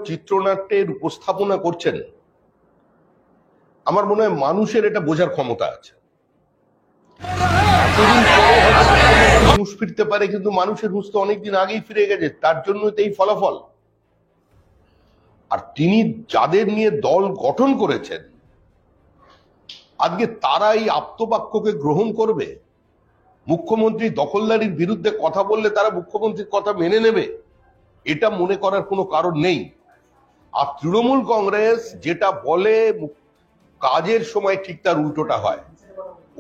চিত্রনাট্যের উপস্থাপনা করছেন, আমার মনে হয় মানুষের এটা বোঝার ক্ষমতা আছে। হুঁশ ফিরতে পারে, কিন্তু মানুষের হুঁশ তো অনেকদিন আগেই ফিরে গেছে, তার জন্য তো এই ফলাফল। আর তিনি যাদের নিয়ে দল গঠন করেছেন, আজকে তারা এই আপ্তবাক্যকে গ্রহণ করবে? মুখ্যমন্ত্রী দখলদারির বিরুদ্ধে কথা বললে তারা মুখ্যমন্ত্রীর কথা মেনে নেবে? এটা মনে করার কোনো কারণ নেই। আর তৃণমূল কংগ্রেস যেটা বলে কাজের সময় ঠিক তার উল্টোটা হয়।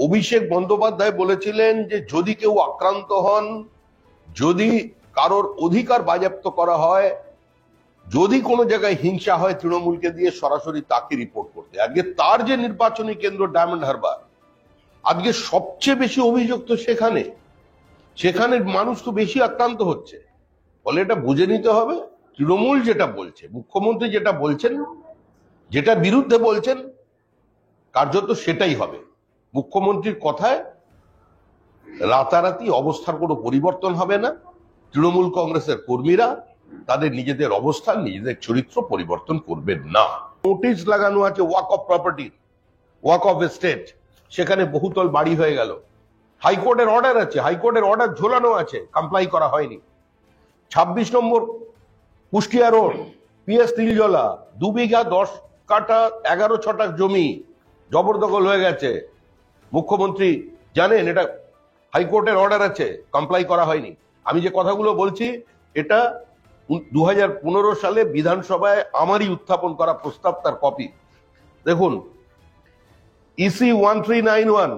অভিষেক বন্দ্যোপাধ্যায় বলেছিলেন যে যদি কেউ আক্রান্ত হন, যদি কারোর অধিকার বাজেয়াপ্ত করা হয়, যদি কোনো জায়গায় হিংসা হয়, তৃণমূলকে দিয়ে সরাসরি তাকে রিপোর্ট করতে। আজকে তার যে নির্বাচনী কেন্দ্র ডায়মন্ড হারবার, আজকে সবচেয়ে বেশি অভিযোগ তো সেখানে মানুষ তো বেশি আক্রান্ত হচ্ছে। ফলে এটা বুঝে নিতে হবে, তৃণমূল যেটা বলছে, মুখ্যমন্ত্রী যেটা বলছেন, যেটা বিরুদ্ধে বলছেন, কার্যত সেটাই হবে। মুখ্যমন্ত্রীর কথায় রাতারাতি অবস্থার কোনো পরিবর্তন হবে না। তৃণমূল কংগ্রেসের কর্মীরা তাদের নিজেদের অবস্থান, নিজেদের চরিত্র পরিবর্তন করবেন না। নোটিশ লাগানো আছে walk of property, walk of estate, সেখানে বহুতল বাড়ি হয়ে গেল। হাইকোর্টের অর্ডার আছে, হাইকোর্টের অর্ডার ঝোলানো আছে, কমপ্লাই করা হয়নি। 26 নম্বর কুষ্টিয়া রোড, PS তিলজলা, 2 বিঘা 10 কাঠা 11 ছটাক জমি জবরদখল হয়ে গেছে। মুখ্যমন্ত্রী জানেন এটা হাইকোর্টের অর্ডার আছে, কমপ্লাই করা হয়নি। আমি যে কথাগুলো বলছি এটা 2015 সালে বিধানসভায় আমারই উত্থাপন করা প্রস্তাব, তার কপি দেখুন। EC 1391,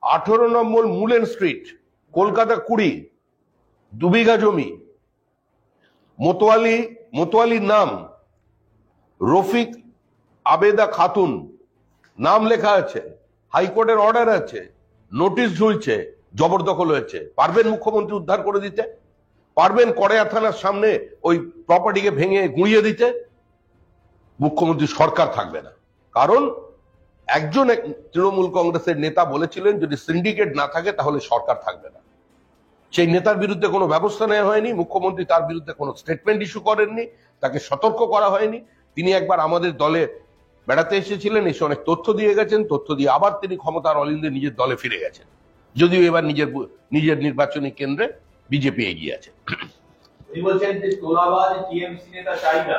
18 নম্বর মুলেন স্ট্রিট, কলকাতা 20, 2 বিঘা জমি। মোতোয়ালির নাম রফিক আবেদা খাতুন, নাম লেখা আছে, হাইকোর্টের অর্ডার আছে, নোটিশ ঝুলছে, জবরদখল হয়েছে। পারবেন মুখ্যমন্ত্রী উদ্ধার করে দিতে? পারবেন কড়াইয়া থানার সামনে ওই প্রপার্টিকে ভেঙে গুঁড়িয়ে দিতে? মুখ্যমন্ত্রী সরকার থাকবে না। কারণ একজন তৃণমূল কংগ্রেসের নেতা বলেছিলেন যদি সিন্ডিকেট না থাকে তাহলে সরকার থাকবে না। সেই নেতার বিরুদ্ধে কোনো ব্যবস্থা নেওয়া হয়নি, মুখ্যমন্ত্রী তার বিরুদ্ধে কোনো স্টেটমেন্ট ইস্যু করেননি, তাকে সতর্ক করা হয়নি। তিনি একবার আমাদের দলে বেড়াতে এসেছিলেন, এসে অনেক তথ্য দিয়ে গেছেন, তথ্য দিয়ে আবার তিনি ক্ষমতার অলিন্দে নিজের দলে ফিরে গেছেন, যদিও এবার নিজের নির্বাচনী কেন্দ্রে বিজেপি এগিয়ে আছে। তিনি বলছেন যে তোলাবাজ টিএমসি নেতা চাই না,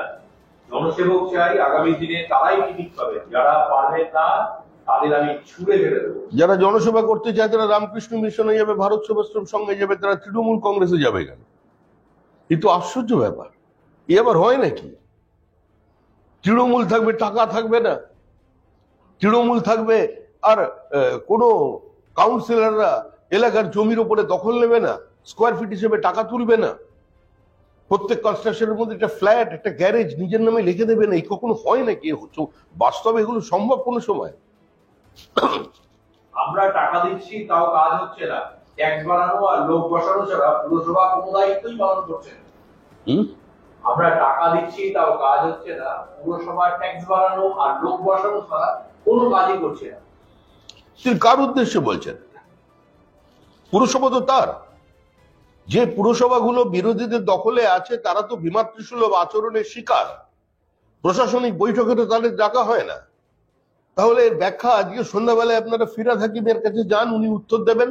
জনসেবক চাই, আগামী দিনে তারাই টিকিট পাবে, যারা পারবে না তাদের আমি ছুড়ে ফেলে দেবো। যারা জনসেবা করতে চায় তারা রামকৃষ্ণ মিশনে যাবে, ভারত সেবাশ্রম সঙ্গে যাবে, তারা তৃণমূল কংগ্রেসে যাবে কেন? কিন্তু আশ্চর্য ব্যাপার, এ আবার হয় নাকি? তৃণমূল থাকবে, টাকা থাকবে না। তৃণমূল থাকবে আর কোনো কাউন্সিলররা এলাকার জমির উপরে দখল নেবে না, স্কোয়ার ফিট হিসেবে টাকা তুলবে না। প্রত্যেক কনস্ট্রাকশনের মধ্যে একটা ফ্ল্যাট, একটা গ্যারেজ নিজের নামে লিখে দেবে না। এই কখনো হয় নাকি? বাস্তবে এগুলো সম্ভব কোনো সময়? আমরা টাকা দিচ্ছি তাও কাজ হচ্ছে না, ট্যাক্স বাড়ানো আর লোক বসানো ছাড়া পুরসভা কোনো দায়িত্বই পালন করছে না। আমরা টাকা দিচ্ছি তাও কাজ হচ্ছে না, পুরসভা ট্যাক্স বাড়ানো আর লোক বসানো ছাড়া কোনো কাজই করছে না। তিনি কার উদ্দেশ্যে বলছেন? পুরসভা তো তার। যে পুরসভাগুলো বিরোধীদের দখলে আছে তারা তো বিমাতৃসুলভ আচরণের শিকার। প্রশাসনিক বৈঠকে তো তাদের ডাকা হয় না। তাহলে এর ব্যাখ্যা আজকে সন্ধ্যাবেলায় আপনারা ফিরহাদ হাকিমের কাছে যান, উনি উত্তর দেবেন।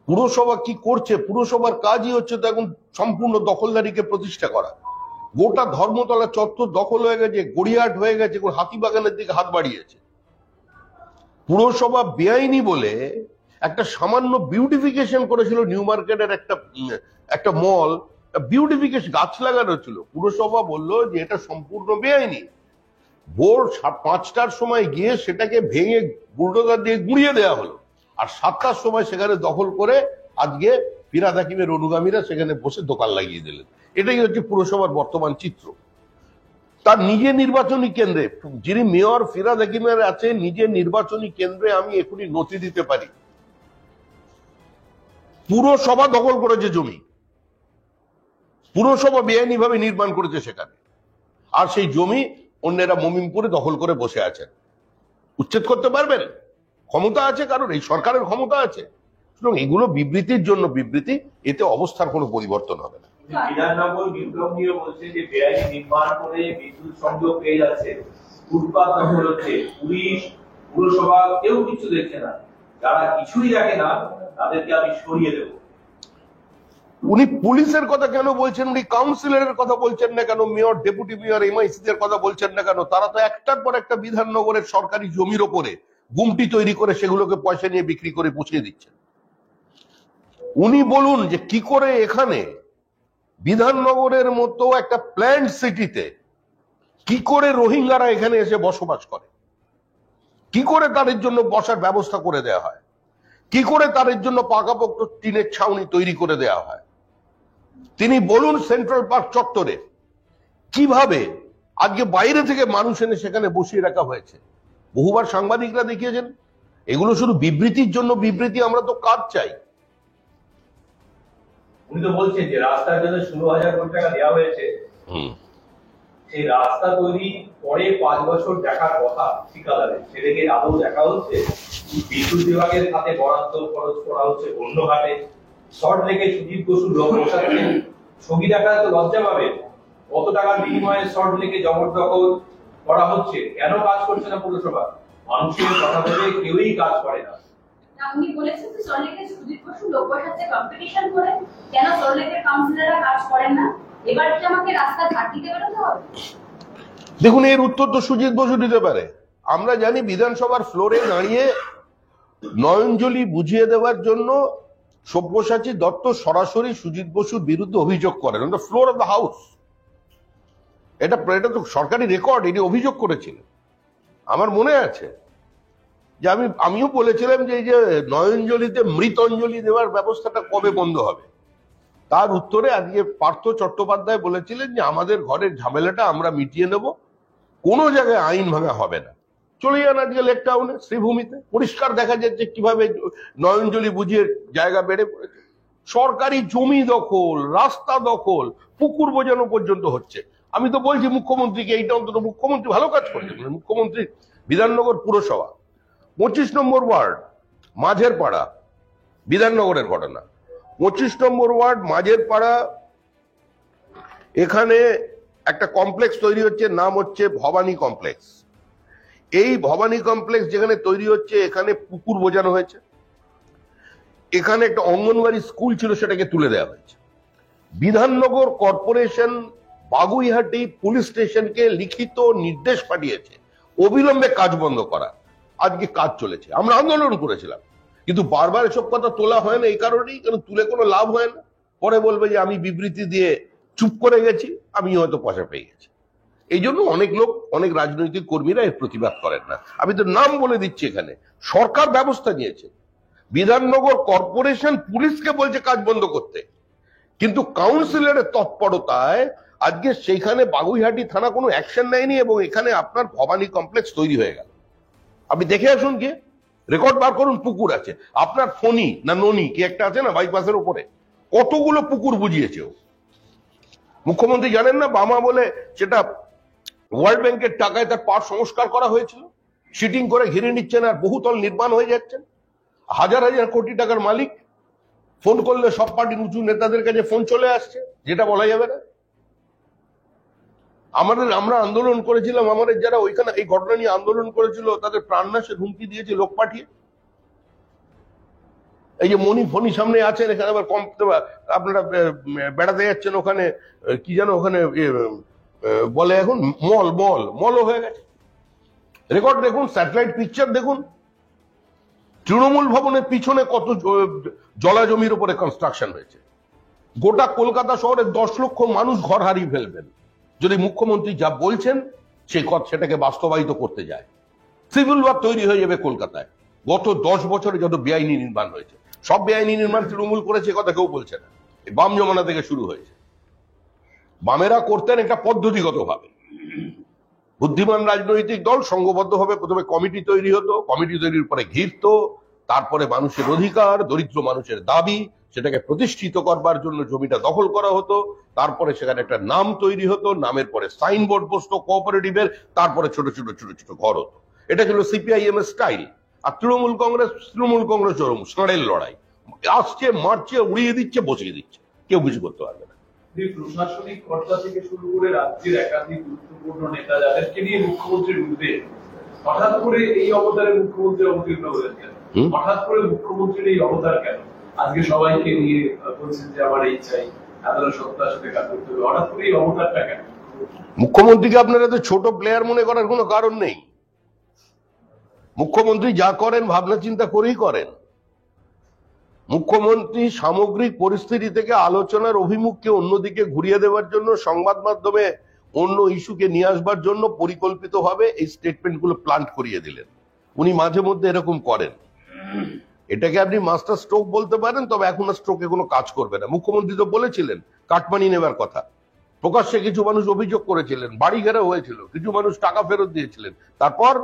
পুরসভা কি করছে? পুরসভার কাজই হচ্ছে তো এখন সম্পূর্ণ দখলদারিকে প্রতিষ্ঠা করা। গোটা ধর্মতলা চত্বর দখল হয়ে গেছে, গড়িয়াহাট হয়ে গেছে, হাতিবাগানের দিকে হাত বাড়িয়েছে। পুরসভা বেআইনি বলে একটা সামান্য বিউটিফিকেশন করেছিল, নিউ মার্কেটের একটা মল, বিউটিফিকেশন গাছ লাগানো ছিল। পুরসভা বলল যে এটা সম্পূর্ণ বেআইনি। ভোর 5টার সময় গিয়ে সেটাকে ভেঙে বুলডোজার দিয়ে গুঁড়িয়ে দেওয়া হলো, আর 7টার সময় সেখানে দখল করে আজকে ফিরহাদ হাকিমের অনুগামীরা সেখানে বসে দোকান লাগিয়ে দিলেন। এটাই হচ্ছে পুরসভার বর্তমান চিত্র। তার নিজের নির্বাচনী কেন্দ্রে, যিনি মেয়র ফিরহাদ হাকিমের আছে, নিজের নির্বাচনী কেন্দ্রে আমি এখনই নথি দিতে পারি, পুরসভা দখল করেছে জমি, পুরসভা বেআইনি ভাবে নির্মাণ করেছে সেখানে, আর সেই জমি অন্যেরা মমিনপুরে দখল করে বসে আছেন। উচ্ছেদ করতে পারবেন? ক্ষমতা আছে, কারণ এই সরকারের ক্ষমতা আছে। সুতরাং এগুলো বিবৃতির জন্য বিবৃতি, এতে অবস্থার কোনো পরিবর্তন হবে না। বিধাননগর বিপ্লব নিয়ে বলছে যে বেআইনি নির্মাণ করে বিদ্যুৎ সংযোগ পেয়ে যাচ্ছে, ফুটপাত দখল হচ্ছে, পুলিশ পুরসভা কেউ কিছু দেখছে না, যারা কিছুই দেখে না তাদেরকে আমি সরিয়ে দেবো। উনি পুলিশের কথা কেন বলছেন, উনি কাউন্সিলরের কথা বলছেন না কেন, মেয়র, ডেপুটি মেয়র, এমআইসি দের কথা বলছেন না কেন? তারা তো একটার পর একটা বিধাননগরের সরকারি জমির ওপরে গুমটি তৈরি করে সেগুলোকে পয়সা নিয়ে বিক্রি করে পুষিয়ে দিচ্ছেন। উনি বলুন যে কি করে এখানে বিধাননগরের মতো একটা প্ল্যান্ড সিটিতে কি করে রোহিঙ্গারা এখানে এসে বসবাস করে, কি করে তাদের জন্য বসার ব্যবস্থা করে দেয়া হয়, কি করে তাদের জন্য পাকাপোক্ত টিনের ছাউনি তৈরি করে দেয়া হয়। তিনি বলুন সেন্ট্রাল পার্ক চত্বরে কিভাবে আজকে বাইরে থেকে মানুষ এনে সেখানে বসিয়ে রাখা হয়েছে। বহুবার সাংবাদিকরা দেখিয়েছেন। এগুলো শুধু বিবৃতির জন্য বিবৃতি, আমরা তো কাজ চাই। উনি তো বলছেন যে রাস্তার জন্য 16,000 কোটি টাকা দেওয়া হয়েছে, সেই রাস্তা তৈরি পরে 5 বছর দেখার কথা ঠিকাদারের, সেটাকে আদৌ দেখা হচ্ছে? বিদ্যুৎ বিভাগের খাতে বরাদ্দ খরচ করা হচ্ছে অন্য ঘাটে, শর্ট লেগে সুজিত বসু লোক বসাচ্ছেন, ছবি দেখায় তো লজ্জা পাবে। কত টাকার বিনিময়ে শর্ট লেগে জবরদখল করা হচ্ছে, কেন কাজ করছে না পুরসভা? মানুষের কথা ভেবে কেউই কাজ করে না। উনি বলেছেন যে সল্টলেকের সুজিত বসু লোক বসাচ্ছে কম্পিটিশন করে, কেন সল্টলেকের কাউন্সিলররা কাজ করেন না? এবার কি আমাকে রাস্তা ঝাড় দিতে বেরোতে হবে? দেখুন, এর উত্তর তো সুজিত বসু দিতে পারে। আমরা জানি বিধানসভার ফ্লোরে দাঁড়িয়ে নয়নজলি বুঝিয়ে দেওয়ার জন্য সব্যসাচী দত্ত সরাসরি সুজিত বসুর বিরুদ্ধে অভিযোগ করেন on the floor of the house. এটা তো সরকারি রেকর্ড, এটি অভিযোগ করেছিলেন। আমার মনে আছে যে আমিও বলেছিলাম যে এই যে নয়নজলিতে মৃতঞ্জলি দেওয়ার ব্যবস্থাটা কবে বন্ধ হবে। তার উত্তরে আজকে পার্থ চট্টোপাধ্যায় বলেছিলেন যে আমাদের ঘরের ঝামেলাটা আমরা মিটিয়ে নেব, কোনো জায়গায় আইন ভাঙা হবে না। চলে যান আজকে লেক টাউনে, শ্রীভূমিতে পরিষ্কার দেখা যাচ্ছে কিভাবে নয়নজলি বুঝিয়ে জায়গা বেড়ে পড়েছে। সরকারি জমি দখল, রাস্তা দখল, পুকুর বোঝানো পর্যন্ত হচ্ছে। আমি তো বলছি মুখ্যমন্ত্রীকে, এইটা অন্তত মুখ্যমন্ত্রী ভালো কাজ করছেন। মুখ্যমন্ত্রী বিধাননগর পুরসভা 25 নম্বর ওয়ার্ড মাঝের পাড়া, বিধাননগরের ঘটনা, 25 নম্বর ওয়ার্ড মাঝের পাড়া, এখানে একটা কমপ্লেক্স তৈরি হচ্ছে, নাম হচ্ছে ভবানী কমপ্লেক্স। এই ভবানী কমপ্লেক্স যেখানে তৈরি হচ্ছে, এখানে পুকুর বোঝানো হয়েছে। এখানে একটা অঙ্গনওয়াড়ি স্কুল ছিল, সেটাকে তুলে দেওয়া হয়েছে। বিধাননগর কর্পোরেশন বাগুইহাটি পুলিশ স্টেশনকে লিখিত নির্দেশ পাঠিয়েছে অবিলম্বে কাজ বন্ধ করা। আজকে কাজ চলেছে। আমরা আন্দোলন করেছিলাম, কিন্তু বারবার এসব কথা তোলা হয় না এই কারণেই, কারণ তুলে কোনো লাভ হয় না। পরে বলবে যে আমি বিবৃতি দিয়ে চুপ করে গেছি, আমি হয়তো পয়সা পেয়ে গেছি। এই জন্য অনেক লোক, অনেক রাজনৈতিক কর্মীরা এর প্রতিবাদ করেন না। আমি তো নাম বলে দিচ্ছি, এখানে সরকার ব্যবস্থা নিয়েছে। বিধাননগর কর্পোরেশন পুলিশকে বলছে কাজ বন্ধ করতে, কিন্তু কাউন্সিলরের তৎপরতায় আজকে সেইখানে বাগুইহাটি থানা কোনো অ্যাকশন নেয়নি, এবং এখানে আপনার ভবানী কমপ্লেক্স তৈরি হয়ে গেল। আপনি দেখে আসুন, গিয়ে রেকর্ড বার করুন। পুকুর আছে আপনার, ফণি না ননি কি একটা আছে না বাইপাসের উপরে, কতগুলো পুকুর বুঝিয়েছে ও। মুখ্যমন্ত্রী জানেন না, বামা বলে সেটা ওয়ার্ল্ড ব্যাংকের টাকায় তার পার সংস্কার করা হয়েছিল, সিটিং করে ঘিরে নিচ্ছেন আর বহুতল নির্মাণ হয়ে যাচ্ছেন। হাজার হাজার কোটি টাকার মালিক, ফোন করলে সব পার্টির উঁচু নেতাদের কাছে ফোন চলে আসছে, যেটা বলা যাবে না। আমরা আন্দোলন করেছিলাম, আমাদের যারা ওইখানে এই ঘটনা নিয়ে আন্দোলন করেছিল তাদের প্রাণনাশের হুমকি দিয়েছে লোক পাঠিয়ে। এই যে ফণি সামনে আছেন, এখানে আবার কম আপনারা বেড়াতে যাচ্ছেন, ওখানে কি যেন ওখানে বলে এখন মলও হয়ে গেছে। রেকর্ড দেখুন, স্যাটেলাইট পিকচার দেখুন। তৃণমূল ভবনের পিছনে কত জলা জমির উপরে কনস্ট্রাকশন হয়েছে। গোটা কলকাতা শহরে 10 লক্ষ মানুষ ঘর হারিয়ে ফেলবেন যদি মুখ্যমন্ত্রী যা বলছেন সেটাকে বাস্তবায়িত করতে যায়। সিভিল ওয়ার তৈরি হয়ে যাবে কলকাতায়। গত 10 বছরে যত বেআইনি নির্মাণ হয়েছে, সব বেআইনি নির্মাণ তৃণমূল করেছে, কথা কেউ বলছে না। বাম জমানা থেকে শুরু হয়েছে। বামেরা করতেন এটা পদ্ধতিগতভাবে। বুদ্ধিমান রাজনৈতিক দল সংঘবদ্ধভাবে প্রথমে কমিটি তৈরি হতো, কমিটি তৈরির পরে ঘিরত, তারপরে মানুষের অধিকার, দরিদ্র মানুষের দাবি, সেটাকে প্রতিষ্ঠিত করবার জন্য জমিটা দখল করা হতো। তারপরে সেখানে একটা নাম তৈরি হতো, নামের পরে সাইনবোর্ড বসতো কোঅপারেটিভের, তারপরে ছোট ছোট ঘর হতো। এটা ছিল সিপিআইএম এর স্টাইল। আর তৃণমূল কংগ্রেস ষাঁড়ের লড়াই, আসছে মারছে, উড়িয়ে দিচ্ছে, বসিয়ে দিচ্ছে, কেউ কিছু করতে পারবে না। প্রশাসনিক কর্তা থেকে শুরু করে রাজ্যের একাধিক গুরুত্বপূর্ণ নেতা যাদেরকে নিয়ে মুখ্যমন্ত্রীর উঠবে, হঠাৎ করে এই অবতারে মুখ্যমন্ত্রী অবতীর্ণ হয়েছেন। হঠাৎ করে মুখ্যমন্ত্রীর এই অবতার কেন? আজকে সবাইকে নিয়ে বলছেন যে আমার এই চাই, এতটা সত্তার সাথে কাজ করতে হবে, হঠাৎ করে এই অবতারটা কেন? মুখ্যমন্ত্রীকে আপনারা তো ছোট প্লেয়ার মনে করার কোনো কারণ নেই। মুখ্যমন্ত্রী যা করেন ভাবনা চিন্তা করেই করেন। মুখ্যমন্ত্রী সামগ্রিক পরিস্থিতি থেকে আলোচনার অভিমুখকে অন্যদিকে ঘুরিয়ে দেওয়ার জন্য, সংবাদ মাধ্যমে অন্য ইস্যুকে নিয়ে আসবার জন্য পরিকল্পিতভাবে এই স্টেটমেন্টগুলো প্লান্ট করিয়ে দিলেন। উনি মাঝে মধ্যে এরকম করেন। এটাকে আপনি মাস্টার স্ট্রোক বলতে পারেন, তবে এখন আর স্ট্রোকে কোনো কাজ করবে না। মুখ্যমন্ত্রী তো বলেছিলেন কাটমানি নেবার কথা। প্রকাশ্যে কিছু মানুষ অভিযোগ করেছিলেন, বাড়ি ঘেরা হয়েছিল, কিছু মানুষ টাকা ফেরত দিয়েছিলেন। তারপর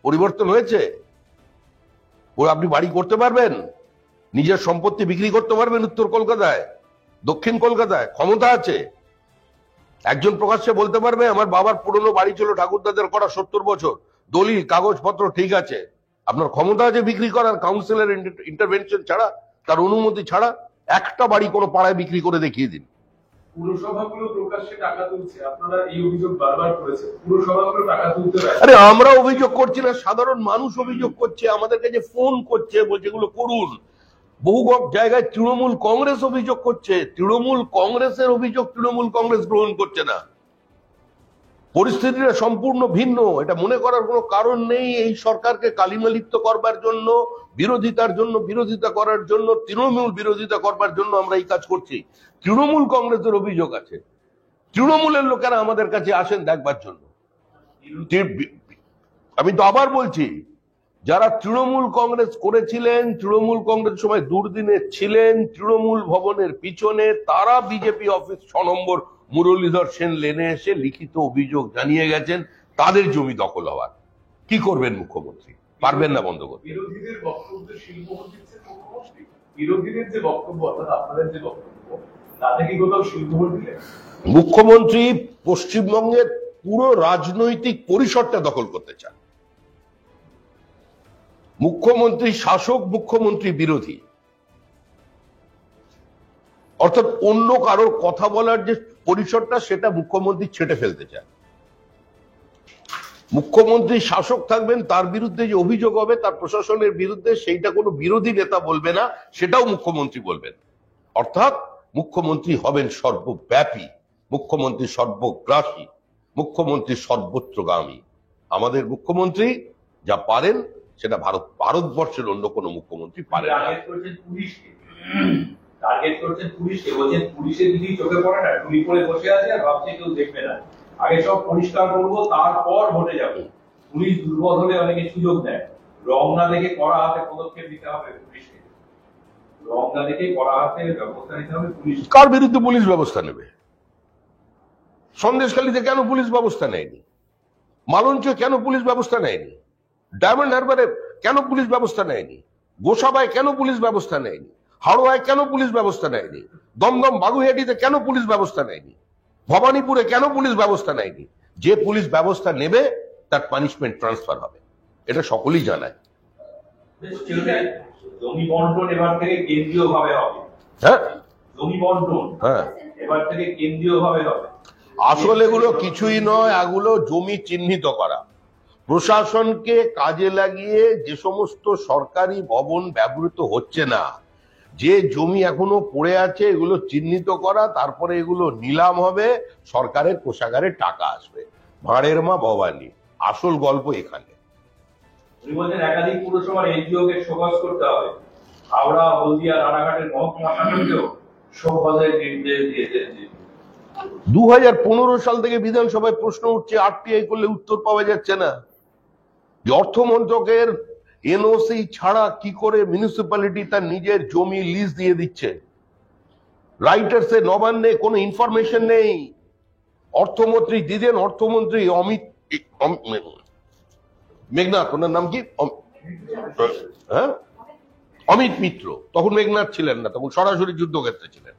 পরিবর্তন হয়েছে। আপনি বাড়ি করতে পারবেন, নিজের সম্পত্তি বিক্রি করতে পারবেন উত্তর কলকাতায়, দক্ষিণ কলকাতায়, ক্ষমতা আছে। একজন প্রকাশ্যে বলতে পারবে আমার বাবার পুরনো বাড়ি ছিল ঠাকুরদাদের করা 70 বছর, দলিল কাগজপত্র ঠিক আছে। আপনার ক্ষমতা আছে বিক্রি করার, কাউন্সিলের ইন্টারভেনশন ছাড়া, তার অনুমতি ছাড়া। একটা বাড়ি কোনো পাড়ায় বিক্রি করে দেখিয়ে দিন। পুরসভাগুলো প্রকাশ্যে টাকা তুলছে, আপনারা এই অভিযোগ বারবার করেছেন, পুরসভাগুলো টাকা তুলতে পারে। আরে আমরা অভিযোগ করছি না, সাধারণ মানুষ অভিযোগ করছে, আমাদের কাছে ফোন করছে, বলছে এগুলো করুন। বহু জায়গায় তৃণমূল কংগ্রেস অভিযোগ করছে। তৃণমূল কংগ্রেসের অভিযোগ তৃণমূল কংগ্রেস গ্রহণ করছে না। পরিস্থিতিটা সম্পূর্ণ ভিন্ন। এটা মনে করার কোনো কারণ নেই এই সরকারকে কালিমালিপ্ত করবার জন্য, বিরোধিতার জন্য, বিরোধিতা করার জন্য, তৃণমূল বিরোধিতা করবার জন্য আমরা এই কাজ করছি। তৃণমূল কংগ্রেসের অভিযোগ আছে, তৃণমূলের লোকেরা আমাদের কাছে আসেন দেখবার জন্য। আমি তো আবার বলছি, যারা তৃণমূল কংগ্রেস করেছিলেন, তৃণমূল কংগ্রেস সময় দুর্দিনে ছিলেন তৃণমূল ভবনের পিছনে, তারা বিজেপি অফিস 6 নম্বর মুরলীধর সেন লেনে এসে লিখিত অভিযোগ জানিয়ে গেছেন তাদের জমি দখল হওয়ার। কি করবেন মুখ্যমন্ত্রী? পারবেন না বন্ধ করতে। বিরোধীদের বক্তব্য শিল্পমন্ত্রী দিচ্ছেন মুখ্যমন্ত্রী, বিরোধীদের যে বক্তব্য অর্থাৎ আপনাদের যে বক্তব্য, তাতে কি কোথাও শিল্পমন্ত্রী দিলেন? মুখ্যমন্ত্রী পশ্চিমবঙ্গের পুরো রাজনৈতিক পরিসরটা দখল করতে চান। মুখ্যমন্ত্রী শাসক, মুখ্যমন্ত্রী বিরোধী। অর্থাৎ অন্য কারোর কথা বলার যে পরিসরটা, সেটা মুখ্যমন্ত্রী ছেটে ফেলতে চান। মুখ্যমন্ত্রী শাসক থাকবেন, তার বিরুদ্ধে যে অভিযোগ হবে তার প্রশাসনের বিরুদ্ধে, সেইটা কোনো বিরোধী নেতা বলবে না, সেটাও মুখ্যমন্ত্রী বলবেন। অর্থাৎ মুখ্যমন্ত্রী হবেন সর্বব্যাপী, মুখ্যমন্ত্রী সর্বগ্রাসী, মুখ্যমন্ত্রী সর্বত্রগামী। আমাদের মুখ্যমন্ত্রী যা পারেন সেটা ভারতবর্ষের অন্য কোনো মুখ্যমন্ত্রী পারেন না। টার্গেট করছেন পুলিশকে, বলছেন পুলিশের যদি চোখে পড়ে না, টুলি করে বসে আছে আর ভাবছে কেউ দেখবে না, আগে সব পরিষ্কার করবো তারপর ভোটে যাবো। পুলিশ দুর্বল হলে অনেকে সুযোগ দেয়। রং না দেখে কড়া হাতে পদক্ষেপ নিতে হবে পুলিশকে, রং না দেখে কড়া হাতে ব্যবস্থা নিতে হবে পুলিশ। কার বিরুদ্ধে পুলিশ ব্যবস্থা নেবে? সন্দেশখালীতে কেন পুলিশ ব্যবস্থা নেয়নি? মালঞ্চে কেন পুলিশ ব্যবস্থা নেয়নি? ডায়মন্ড হারবারে কেন পুলিশ ব্যবস্থা নেয়নি? গোসাবায় কেন পুলিশ ব্যবস্থা নেয়নি? হাওড়ায় কেন পুলিশ ব্যবস্থা নেয়নি? দমদম বাগুইহাটিতে কেন পুলিশ ব্যবস্থা নেয়নি? ভবানীপুরে কেন পুলিশ ব্যবস্থা নেয়নি? যে পুলিশ ব্যবস্থা নেবে তার পানিশমেন্ট ট্রান্সফার হবে, এটা সকলেই জানায়। জমি বন্টন এবার থেকে কেন্দ্রীয় ভাবে হবে। হ্যাঁ, জমি বন্টন এবার থেকে কেন্দ্রীয় ভাবে হবে। আসলে এগুলো কিছুই নয়, এগুলো জমি চিহ্নিত করা। প্রশাসনকে কাজে লাগিয়ে যে সমস্ত সরকারি ভবন ব্যবহৃত হচ্ছে না, যে জমি এখনো পড়ে আছে, এগুলো চিহ্নিত করা, তারপরে এগুলো নিলাম হবে, সরকারের কোষাগারে টাকা আসবে। ভাঁড়ের মা ভবানী, আসল গল্প এখানে। উনি বলছেন একাধিক পুরসভার এনজিও কে শোকজ করতে হবে। হাওড়া, হলদিয়া, রানাঘাটের মহকুমা শাসককেও শোকজের নির্দেশ দিয়েছেন। 2015 সাল থেকে বিধানসভায় প্রশ্ন উঠছে, আরটিআই করলে উত্তর পাওয়া যাচ্ছে না। অর্থমন্ত্রকের এনওসি ছাড়া কি করে মিউনিসিপ্যালিটি তার নিজের জমি লিজ দিয়ে দিচ্ছে? রাইটার্সে নবান্নে কোনো ইনফরমেশন নেই। অর্থমন্ত্রী দিদেন, অর্থমন্ত্রী মেঘনাথ, ওনার নাম কি, হ্যাঁ, অমিত মিত্র, তখন মেঘনাথ ছিলেন না, তখন সরাসরি যুদ্ধক্ষেত্রে ছিলেন।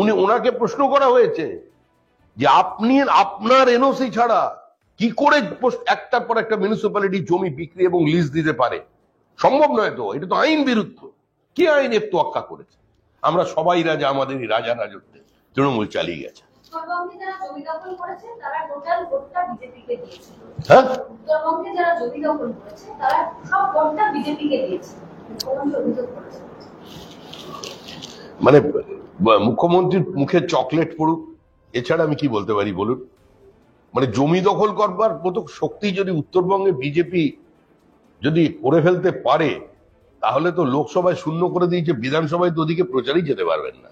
উনি, ওনাকে প্রশ্ন করা হয়েছে যে আপনি আপনার এনওসি ছাড়া কি করে একটার পর একটা মিউনিসিপ্যালিটি জমি বিক্রি এবং লিজ দিতে পারে? সম্ভব নয় তো, এটা তো আইন বিরুদ্ধ। কি আইন তোয়াক্কা করেছে? আমরা সবাই রাজা, আমাদেরই রাজা রাজত্বে। তৃণমূল চালিয়ে গেছে। উত্তরবঙ্গে যারা জমি দখল করেছে তারা টোটাল ভোটটা বিজেপিকে দিয়েছে। হ্যাঁ, উত্তরবঙ্গে যারা জমি দখল করেছে তারা সব ভোটটা বিজেপিকে দিয়েছে, মুখ্যমন্ত্রী অভিযোগ করেছে। মানে মুখ্যমন্ত্রীর মুখে চকলেট পড়ুক, এছাড়া আমি কি বলতে পারি বলুন? মানে জমি দখল করবার মতো শক্তি যদি উত্তরবঙ্গে বিজেপি যদি করে ফেলতে পারে, তাহলে তো লোকসভায় শূন্য করে দিয়েছে, বিধানসভায় তো ওদিকে প্রচারই যেতে পারবেন না।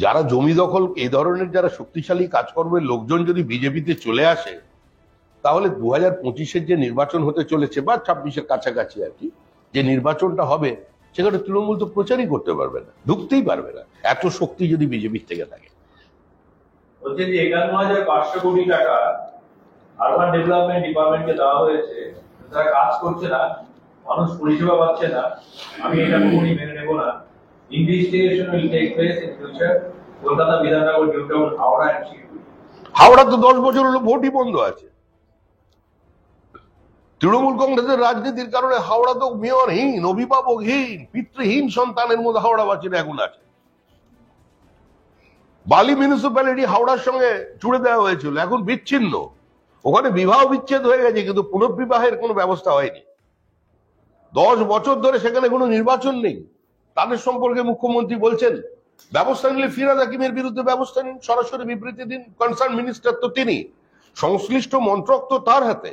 যারা জমি দখল, এই ধরনের যারা শক্তিশালী কাজকর্মের লোকজন যদি বিজেপিতে চলে আসে, তাহলে 2025-এর যে নির্বাচন হতে চলেছে বা 26-এর কাছাকাছি আর কি যে নির্বাচনটা হবে, সেখানে তৃণমূল তো প্রচারই করতে পারবে না, ঢুকতেই পারবে না, এত শক্তি যদি বিজেপির থেকে থাকে। বলছে যে 51,500 কোটি টাকা আরবান ডেভেলপমেন্ট ডিপার্টমেন্টকে দেওয়া হয়েছে, তারা কাজ করছে না, মানুষ পরিষেবা পাচ্ছে না। আমি এটা কখনই মেনে নেব না। Investigation will take place in future. Kolkata, Bidhannagar, New Town, Howrah and Siliguri. Howrah তো 10 বছর হলো ভোটই বন্ধ আছে। তৃণমূল কংগ্রেসের রাজনীতির কারণে হাওড়া তো মেয়রহীন, অভিভাবকহীন, পিতৃহীন সন্তানের মধ্যে হাওড়াবাসীরা এখন আছে। বালি মিউনিসিপ্যালিটি হাওড়ার সঙ্গে জুড়ে দেওয়া হয়েছিল, এখন বিচ্ছিন্ন। ওখানে বিবাহ বিচ্ছেদ হয়ে গেছে, কিন্তু পুনর্বিবাহের কোনো ব্যবস্থা হয়নি। 10 বছর ধরে সেখানে কোনো নির্বাচন নেই। তাদের সম্পর্কে মুখ্যমন্ত্রী বলছেন ব্যবস্থা নিলে ফিরহাদ হাকিমের বিরুদ্ধে ব্যবস্থা নিন, সরাসরি বিবৃতি দিন। কনসার্ন মিনিস্টার তো তিনি, সংশ্লিষ্ট মন্ত্রক তো তার হাতে।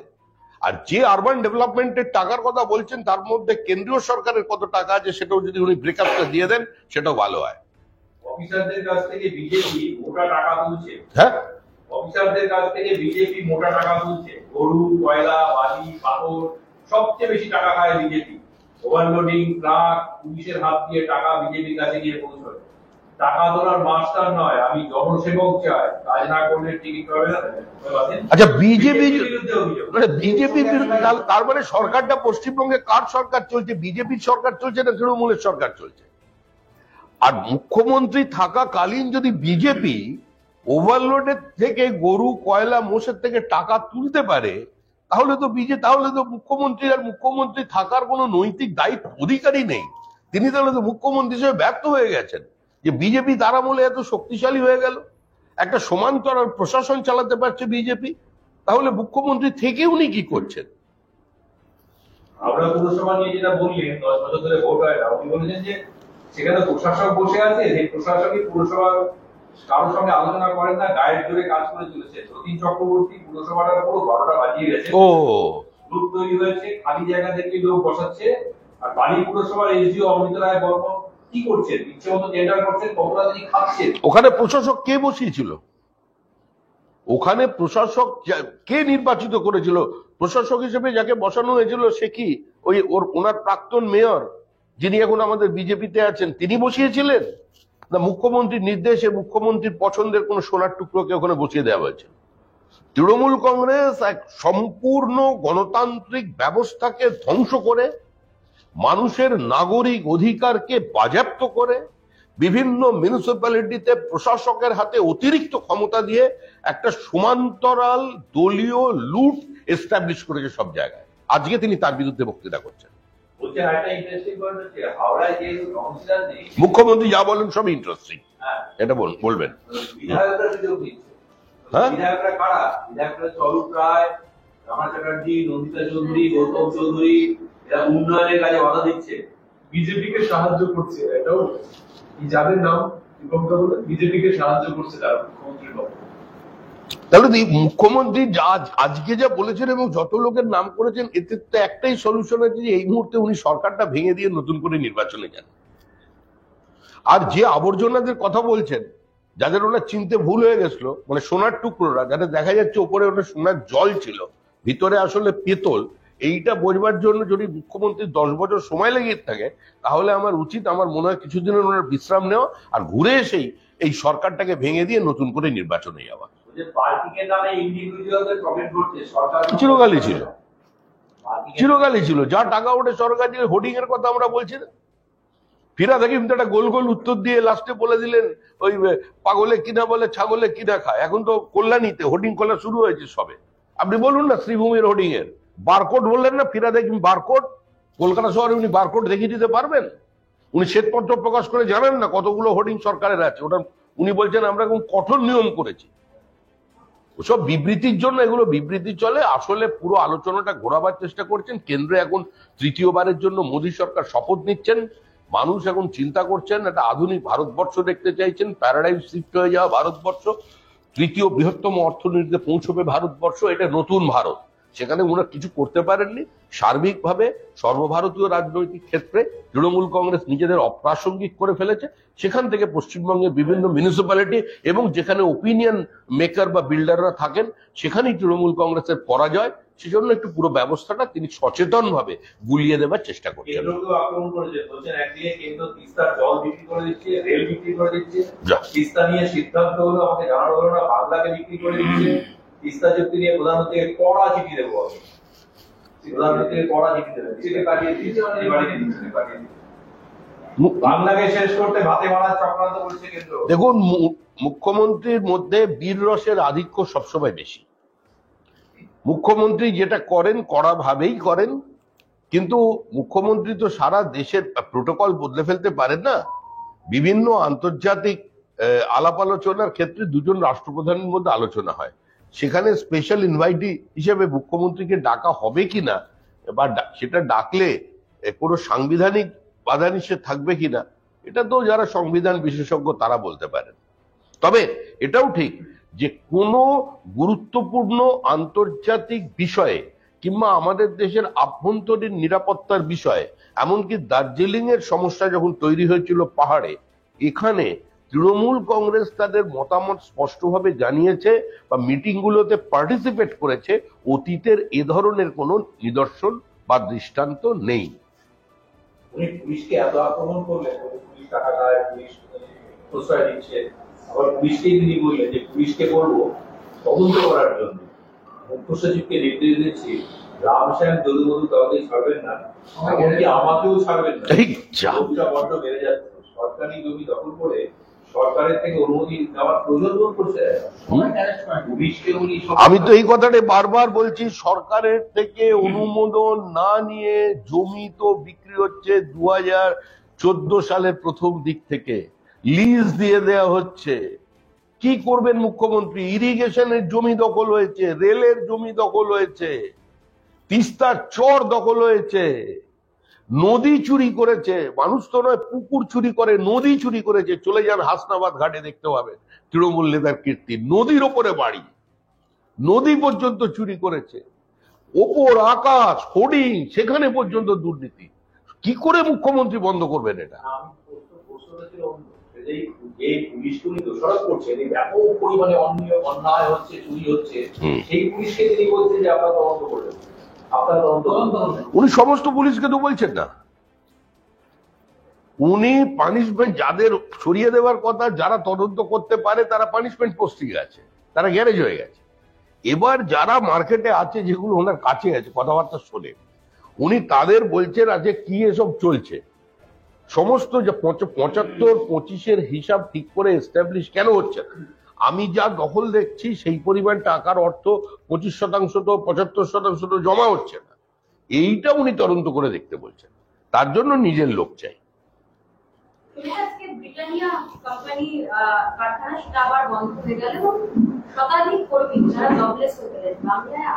আর যে আরবান ডেভেলপমেন্টের টাকার কথা বলছেন, তার মধ্যে কেন্দ্রীয় সরকারের কত টাকা আছে সেটাও যদি উনি ব্রেকআপটা দিয়ে দেন, সেটাও ভালো হয়। অফিসারদের কাছ থেকে বিজেপি মোটা টাকা তুলছে। হ্যাঁ, অফিসারদের কাছ থেকে বিজেপি মোটা টাকা তুলছে। গরু, কয়লা, বালি, পাথর সবচেয়ে বেশি টাকা খায় বিজেপি। ওভারলোডিং, ট্রাক, পুলিশের হাত দিয়ে টাকা বিজেপির কাছে গিয়ে পৌঁছয়। টাকা তোলার মাস্টার নয়, আমি জনসেবক চাই, কাজ না করলে টিকিট পাবে না। আচ্ছা, বিজেপি বিরুদ্ধে অভিযোগ। মানে বিজেপি, তার মানে সরকারটা পশ্চিমবঙ্গে কার সরকার চলছে? বিজেপির সরকার চলছে না তৃণমূলের সরকার চলছে? আর মুখ্যমন্ত্রী থাকাকালীন যদি বিজেপি ওভারলোডের থেকে, গরু, কয়লা, মোষের থেকে টাকা তুলতে পারে, তাহলে তো মুখ্যমন্ত্রী আর মুখ্যমন্ত্রী থাকার কোনো নৈতিক দায়িত্ব অধিকারই নেই। তিনি তাহলে তো মুখ্যমন্ত্রী হিসেবে ব্যর্থ হয়ে গেছেন, যে বিজেপি তার আমলে এত শক্তিশালী হয়ে গেল, একটা সমান্তরাল প্রশাসন চালাতে পারছে বিজেপি। তাহলে মুখ্যমন্ত্রী থেকে উনি কি করছেন? আমরা পুরসভা নিয়ে যেটা বললেন, 10 বছর ধরে ভোট হয় না, উনি বলেছেন যে সেখানে প্রশাসক বসে আছে, সেই প্রশাসকই পুরসভার কারোর সঙ্গে আলোচনা করেন না, গায়ের জোরে কাজ করে চলেছে। যতীন চক্রবর্তী পুরসভাটার পুরো 12টা বাজিয়ে গেছে। ও, গ্রুপ তৈরি হয়েছে, খালি জায়গা থেকে লোক বসাচ্ছে। আর বালি পুরসভার এসডিও অমৃত রায় বর্মন কি করছেন? ইচ্ছে মতো টেন্ডার করছেন, কতটা তিনি খাচ্ছেন। ওখানে প্রশাসক কে বসিয়েছিল? ওখানে প্রশাসক কে নির্বাচিত করেছিল? প্রশাসক হিসেবে যাকে বসানো হয়েছিল সে কি ওনার প্রাক্তন মেয়র, যিনি এখন আমাদের বিজেপিতে আছেন, তিনি বসিয়েছিলেন? না মুখ্যমন্ত্রীর নির্দেশে, মুখ্যমন্ত্রীর পছন্দের কোন সোনার টুকরোকে ওখানে বসিয়ে দেওয়া হয়েছে? তৃণমূল কংগ্রেস এক সম্পূর্ণ গণতান্ত্রিক ব্যবস্থাকে ধ্বংস করে, মানুষের নাগরিক অধিকারকে বাজেয়াপ্ত করে, বিভিন্ন মিউনিসিপ্যালিটিতে প্রশাসকের হাতে অতিরিক্ত ক্ষমতা দিয়ে একটা সমান্তরাল দলীয় লুট এস্টাবলিশ করেছে সব জায়গায়। আজকে তিনি তার বিরুদ্ধে বক্তৃতা করছেন। মুখ্যমন্ত্রী যা বলেন সব ইন্টারেস্টিং, এটা বলবেন। বিধায়করা কারা? বিধায়করা স্বরূপ রায়, রামা চ্যাটার্জি, নন্দিতা চৌধুরী, গৌতম চৌধুরী, এরা উন্নয়নের কাজে বাধা দিচ্ছে, বিজেপিকে সাহায্য করছে। এটাও যাদের নাম বিজেপিকে সাহায্য করছে তারা মুখ্যমন্ত্রীর পক্ষে। তাহলে মুখ্যমন্ত্রী আজকে যা বলেছেন এবং যত লোকের নাম করেছেন, এতে তো একটাই সলিউশন আছে, যে এই মুহূর্তে উনি সরকারটা ভেঙে দিয়ে নতুন করে নির্বাচনে যান। আর যে আবর্জনাদের কথা বলছেন, যাদের ওনার চিনতে ভুল হয়ে গেছিল, মানে সোনার টুকরোরা, যাদের দেখা যাচ্ছে ওপরে ওটা সোনার জল ছিল, ভিতরে আসলে পেতল, এইটা বোঝবার জন্য যদি মুখ্যমন্ত্রী 10 বছর সময় লেগে থাকে, তাহলে আমার মনে হয় কিছুদিনের ওনার বিশ্রাম নেওয়া, আর ঘুরে এসেই এই সরকারটাকে ভেঙে দিয়ে নতুন করে নির্বাচনে যাওয়া। চিরকালই ছিল যা টাকা ওঠে সরকারি হোর্ডিং এর কথা আমরা বলছি না। ফিরহাদ হাকিম তো একটা গোল গোল উত্তর দিয়ে লাস্টে বলে দিলেন, ওই পাগলে কিনা বলে ছাগলে কিনা খায়। এখন তো কল্যাণীতে হোর্ডিং খোলা শুরু হয়েছে সবে। আপনি বলুন না, শ্রীভূমির হোর্ডিং এর বারকোড বললেন না, ফিরহাদ হাকিম বারকোড, কলকাতা শহরে উনি বারকোড দেখিয়ে দিতে পারবেন? উনি শ্বেতপত্র প্রকাশ করে জানেন না কতগুলো হোর্ডিং সরকারের আছে, ওটার উনি বলছেন আমরা এরকম কঠোর নিয়ম করেছি। ওসব বিবৃতির জন্য এগুলো বিবৃতি চলে, আসলে পুরো আলোচনাটা ঘোরাবার চেষ্টা করছেন। কেন্দ্রে এখন তৃতীয়বারের জন্য মোদী সরকার শপথ নিচ্ছেন, মানুষ এখন চিন্তা করছেন একটা আধুনিক ভারতবর্ষ দেখতে চাইছেন, প্যারাডাইম শিফট হয়ে যাওয়া ভারতবর্ষ, তৃতীয় বৃহত্তম অর্থনীতিতে পৌঁছবে ভারতবর্ষ, এটা নতুন ভারত। সেখানে ওনারা কিছু করতে পারেননি। সার্বিকভাবে সর্বভারতীয় রাজনৈতিক ক্ষেত্রে তৃণমূল কংগ্রেস নিজেদের অপ্রাসঙ্গিক করে ফেলেছে। সেখান থেকে পশ্চিমবঙ্গের বিভিন্ন মিউনিসিপ্যালিটি এবং যেখানে ওপিনিয়ন মেকার বা বিল্ডাররা থাকেন সেখানেই তৃণমূল কংগ্রেসের পরাজয়। সেজন্য একটু পুরো ব্যবস্থাটা তিনি সচেতন ভাবে গুলিয়ে দেওয়ার চেষ্টা করছেন। কেন্দ্রকেও আক্রমণ করেছে, বলছেন একদিকে কেন্দ্র তিস্তার জল বিক্রি করে দিচ্ছে, রেল বিক্রি করে দিচ্ছে, তিস্তা নিয়ে সিদ্ধান্ত হলো আমাকে জানানো হলো না, বাংলাকে বিক্রি করে দিচ্ছে। তিস্তা চুক্তি নিয়ে প্রধানমন্ত্রীকে কড়া চিঠি দেবো, আমি প্রধানমন্ত্রীকে কড়া চিঠি দেবেন, চিঠি পাঠিয়ে দিয়েছে, বাংলাকে শেষ করতে ভাতে মারার চক্রান্ত করছে কেন্দ্র। দেখুন, মুখ্যমন্ত্রীর মধ্যে বীর রসের আধিক্য সবসময় বেশি। মুখ্যমন্ত্রী যেটা করেন কড়া ভাবেই করেন, কিন্তু মুখ্যমন্ত্রী তো সারা দেশের প্রোটোকল বদলে ফেলতে পারেন না। বিভিন্ন আন্তর্জাতিক আলাপ আলোচনার ক্ষেত্রে দুজন রাষ্ট্রপ্রধানের মধ্যে আলোচনা হয়, সেখানে স্পেশাল ইনভাইটি হিসেবে মুখ্যমন্ত্রীকে ডাকা হবে কিনা বা সেটা ডাকলে কোনো সাংবিধানিক বাধা নিষেধ থাকবে কিনা, এটা তো যারা সংবিধান বিশেষজ্ঞ তারা বলতে পারেন। তবে এটাও ঠিক যে কোনো গুরুত্বপূর্ণ আন্তর্জাতিক বিষয়ে কিংবা আমাদের দেশের আভ্যন্তরীণ নিরাপত্তার বিষয়ে, এমনকি দার্জিলিং এর সমস্যা যখন তৈরি হয়েছিল পাহাড়ে, এখানে তৃণমূল কংগ্রেস তাদের মতামত স্পষ্টভাবে জানিয়েছে বা মিটিংগুলোতে পার্টিসিপেট করেছে। অতীতের এ ধরনের কোনো নিদর্শন বা দৃষ্টান্ত নেই। উনি পুলিশকে এত আক্রমণ করলেন, পুলিশ টাকা খায়, পুলিশ প্রশ্রয় দিচ্ছে, আবার পুলিশকেই তিনি বললেন যে পুলিশকে বলবো তদন্ত করার জন্য। মুখ্য সচিবকে নির্দেশ দিচ্ছি রামশ্যাম যদুমধু কাউকে ছাড়বেন না, এমনকি আমাকেও ছাড়বেন না। জমিটা বড্ড বেড়ে যাচ্ছে, সরকারি জমি দখল করে সরকারের থেকে অনুমতি নেওয়ার প্রয়োজন বোধ করছে পুলিশকে। উনি আমি তো এই কথাটা বারবার বলছি, সরকারের থেকে অনুমোদন না নিয়ে জমি তো বিক্রি হচ্ছে 2014 সালের প্রথম দিক থেকে, লিজ দিয়ে দেয়া হচ্ছে। কি করবেন মুখ্যমন্ত্রী? ইরিগেশনের জমি দখল হয়েছে, রেলের জমি দখল হয়েছে, তিস্তার চর দখল হয়েছে, নদী চুরি করেছে। মানুষ তো নয়, পুকুর চুরি করে, নদী চুরি করেছে। চলে যান হাসনাবাদ ঘাটে, দেখতে পাবেন তৃণমূল নেতার কীর্তি। নদীর ওপরে বাড়ি, নদী পর্যন্ত চুরি করেছে, ওপর আকাশ হোর্ডিং, সেখানে পর্যন্ত দুর্নীতি। কি করে মুখ্যমন্ত্রী বন্ধ করবেন এটা? এই পুলিশগুলি দোষারোপ করছে, ব্যাপক পরিমাণে অন্যায় হচ্ছে, চুরি হচ্ছে, সেই পুলিশকে তিনি বলছেন যে আপনারা তদন্ত করবেন। উনি সমস্ত পুলিশকে তো বলছেন না, উনি পানিশমেন্ট যাদের সরিয়ে দেওয়ার কথা, যারা তদন্ত করতে পারে তারা পানিশমেন্ট পোস্টিং আছে, তারা গ্যারেজ হয়ে গেছে। এবার যারা মার্কেটে আছে, যেগুলো ওনার কাছে আছে, কথাবার্তা শোনে, উনি তাদের বলছেন আজকে কি এসব চলছে। সমস্ত যে 75-25 হিসাব ঠিক করে এস্টাবলিশ কেন হচ্ছে না? আমি যা দখল দেখছি সেই পরিমাণ টাকার অর্থ 25% তো 75% তো জমা হচ্ছে না। এইটা উনি তদন্ত করে দেখতে বলছেন, তার জন্য নিজের লোক চাই। ব্রিটানিয়া কোম্পানি কারখানা সেটা আবার বন্ধ হয়ে গেল এবং শতাধিক কর্মী যারা জবলেস হয়ে গেলেন। বাংলায়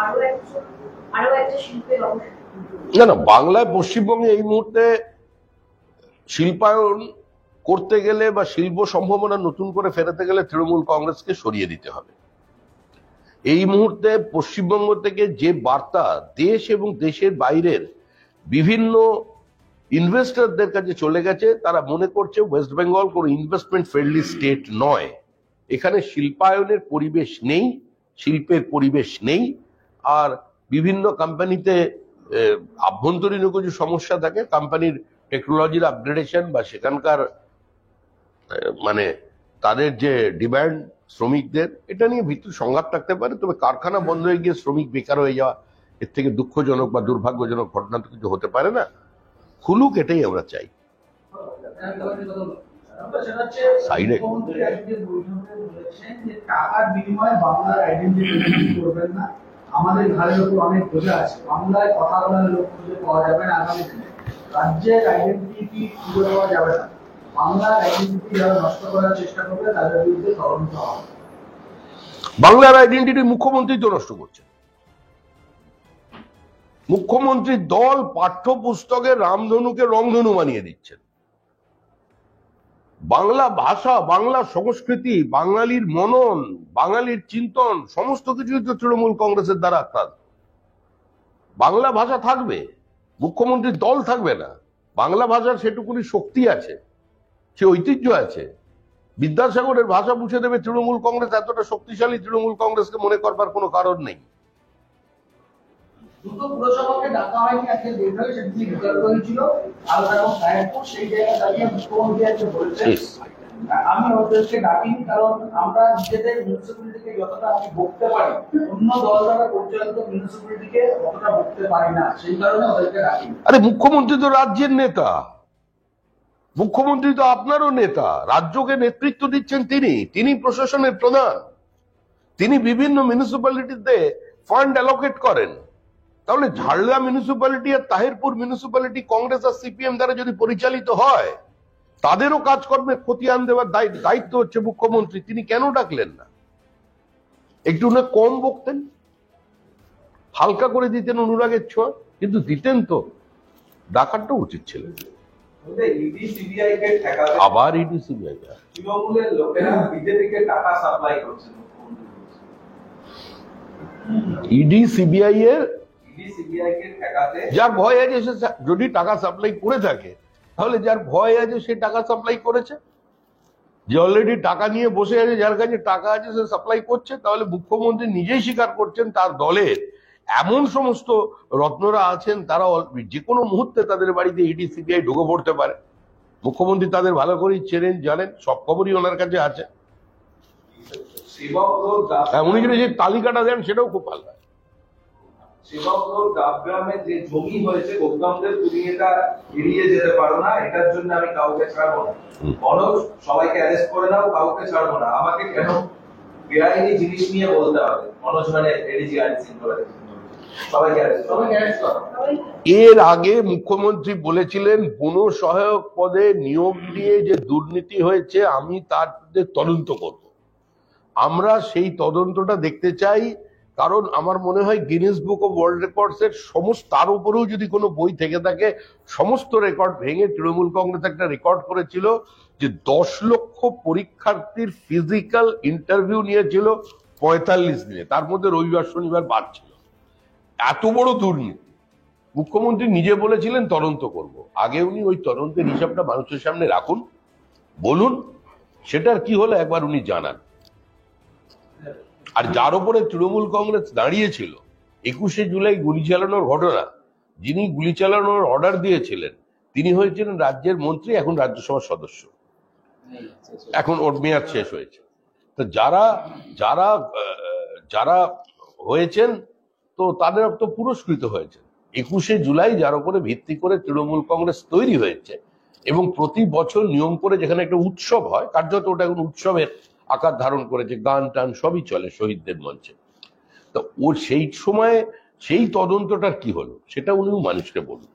আরো একটা শিল্পের অবস্থা না, বাংলায় পশ্চিমবঙ্গে এই মুহূর্তে শিল্পায়ন করতে গেলে বা শিল্প সম্ভাবনা নতুন করে ফেরাতে গেলে তৃণমূল কংগ্রেসকে সরিয়ে দিতে হবে। এই মুহূর্তে পশ্চিমবঙ্গ থেকে যে বার্তা দেশ এবং দেশের বাইরের বিভিন্ন ইনভেস্টরদের কাছে চলে গেছে, তারা মনে করছে ওয়েস্ট বেঙ্গল কোনো ইনভেস্টমেন্ট ফ্রেন্ডলি স্টেট নয়, এখানে শিল্পায়নের পরিবেশ নেই, শিল্পের পরিবেশ নেই। আর বিভিন্ন কোম্পানিতে আভ্যন্তরীণ কিছু সমস্যা থাকে, কোম্পানির টেকনোলজির আপগ্রেডেশন বা সেখানকার মানে তাদের যে ডিমান্ড শ্রমিকদের, এটা নিয়ে ভিতর সংঘাত থাকতে পারে। তবে কারখানা বন্ধ হয়ে গিয়ে শ্রমিক বেকার হয়ে যাওয়া, এর থেকে দুঃখজনক বা দুর্ভাগ্যজনক ঘটনা তো কিছু হতে পারে না। খুলুক, এটাই আমরা চাই। সাইডে টাকার বিনিময়ে বাংলার আইডেন্টিটি করবেন না, আমাদের ঘরের উপর অনেক বোঝা আছে, বাংলায় কথা বলার লোক খুঁজে পাওয়া যাবে না, আগামী দিনে রাজ্যের আইডেন্টিটি খুঁজে পাওয়া যাবে না। বাংলার আইডেন্টিটি যারা নষ্ট করার চেষ্টা করবে তাদের বিরুদ্ধে তদন্ত হবে। বাংলার আইডেন্টিটি মুখ্যমন্ত্রী তো নষ্ট করছে। মুখ্যমন্ত্রীর দল পাঠ্যপুস্তকে রামধনুকে রংধনু বানিয়ে দিচ্ছেন। বাংলা ভাষা, বাংলা সংস্কৃতি, বাঙালির মনন, বাঙালির চিন্তন সমস্ত কিছুই তো তৃণমূল কংগ্রেসের দ্বারা আক্রান্ত। বাংলা ভাষা থাকবে, মুখ্যমন্ত্রীর দল থাকবে না। বাংলা ভাষার সেটুকুনি শক্তি আছে, সে ঐতিহ্য আছে। বিদ্যাসাগরের ভাষা মুছে দেবে তৃণমূল কংগ্রেস, এতটা শক্তিশালী তৃণমূল কংগ্রেসকে মনে করবার কোনো কারণ নেই। দুটো পুরসভাকে ডাকা হয়নি আজকে দীর্ঘকাল, সেটি বিতর্ক হয়েছিল আলতা এবং সাহেবপুর। সেই জায়গায় দাঁড়িয়ে মুখ্যমন্ত্রী আজকে বলেছেন আমি ওদেরকে ডাকিনি, কারণ আমরা নিজেদের মিউনিসিপ্যালিটিকে যতটা আমি বকতে পারি অন্য দল দ্বারা পরিচালিত মিউনিসিপ্যালিটিকে অতটা বকতে পারি না, সেই কারণে ওদেরকে ডাকিনি। আরে মুখ্যমন্ত্রী তো রাজ্যের নেতা, মুখ্যমন্ত্রী তো আপনারও নেতা, রাজ্যকে নেতৃত্ব দিচ্ছেন তিনি প্রশাসনের প্রধান, তিনি বিভিন্ন মিউনিসিপ্যালিটিতে ফান্ড অ্যালোকেট করেন। তাহলে ঝাড়গ্রাম মিউনিসিপ্যালিটি আর তাহিরপুর মিউনিসিপ্যালিটি কংগ্রেস আর সিপিএম দ্বারা যদি পরিচালিত হয়, তাদেরও কাজকর্মে খতিয়ান দেওয়ার দায়িত্ব হচ্ছে মুখ্যমন্ত্রী। তিনি কেন ডাকলেন না? একটু না কম বকতেন, হালকা করে দিতেন অনুরাগের ছোঁয়া, কিন্তু দিতেন তো। ডাকারটা উচিত ছিল। ইডি সিবিআই কে ঠেকাতে আবার ইডি সিবিআই তৃণমূলের লোকেরা বিজেপিকে টাকা সাপ্লাই করছে। ইডি সিবিআই এর ইডি সিবিআই কে ঠেকাতে যার ভয় আছে সে যদি টাকা সাপ্লাই করে থাকে, তাহলে যার ভয় আছে সে টাকা সাপ্লাই করেছে। যে অলরেডি টাকা নিয়ে বসে আছে, যার কাছে টাকা আছে সে সাপ্লাই করছে। তাহলে মুখ্যমন্ত্রী নিজেই স্বীকার করছেন তার দলের এমন সমস্ত রত্নরা আছেন, তারা যে কোনো মুহূর্তে তাদের বাড়িতে ইডি সিবিআই ঢুকে পড়তে পারে। মুখ্যমন্ত্রী তাদের ভালো করেই চেনেন, জানেন, সব খবরই ওনার কাছে আছে। সেবক রোড উনি যদি যে তালিকাটা দেন সেটাও খুব ভালো হয়। সেবক রোড ডাবগ্রামে যে জমি হয়েছে, গৌতমদের তুমি এটা এড়িয়ে যেতে পারো না, এটার জন্য আমি কাউকে ছাড়বো না। মনোজ, সবাইকে অ্যারেস্ট করে দাও, কাউকে ছাড়বো না। আমাকে কেন বেআইনি জিনিস নিয়ে বলতে হবে? মনোজ মানে এডিজি আইন শৃঙ্খলা, সবাইকে অ্যারেস্ট করো। এর আগে মুখ্যমন্ত্রী বলেছিলেন বন সহায়ক পদে নিয়োগ নিয়ে যে দুর্নীতি হয়েছে আমি তার তদন্ত করব। আমরা সেই তদন্তটা দেখতে চাই, কারণ আমার মনে হয় Guinness book of world records এর সমস্ত, তার উপরেও যদি কোনো বই থেকে থাকে, সমস্ত রেকর্ড ভেঙে তৃণমূল কংগ্রেস একটা রেকর্ড করেছিল যে 10 লক্ষ পরীক্ষার্থীর ফিজিক্যাল ইন্টারভিউ নিয়েছিল 45 দিনে, তার মধ্যে রবিবার শনিবার বাদ ছিল। এত বড় দুর্নীতি মুখ্যমন্ত্রী নিজে বলেছিলেন তদন্ত করব। আগে উনি ওই তদন্তের হিসাবটা মানুষের সামনে রাখুন, বলুন সেটার কি হলো একবার উনি জানান। আর যার উপরে তৃণমূল কংগ্রেস দাঁড়িয়েছিল 21শে জুলাই গুলি চালানোর ঘটনা, যিনি গুলি চালানোর অর্ডার দিয়েছিলেন তিনি হয়েছিলেন রাজ্যের মন্ত্রী, এখন রাজ্যসভার সদস্য, এখন ওর মেয়াদ শেষ হয়েছে। তো যারা যারা যারা হয়েছেন তো তাদের তো পুরস্কৃত হয়েছে। 21শে জুলাই যার উপরে ভিত্তি করে তৃণমূল কংগ্রেস তৈরি হয়েছে, এবং প্রতি বছর নিয়ম করে যেখানে একটা উৎসব হয়, কার্যত ওটা এখন উৎসবের আকার ধারণ করেছে, গান টান সবই চলে শহীদদের মঞ্চে। তো ও সেই সময়ে সেই তদন্তটার কি হলো সেটা উনিও মানুষকে বলুন।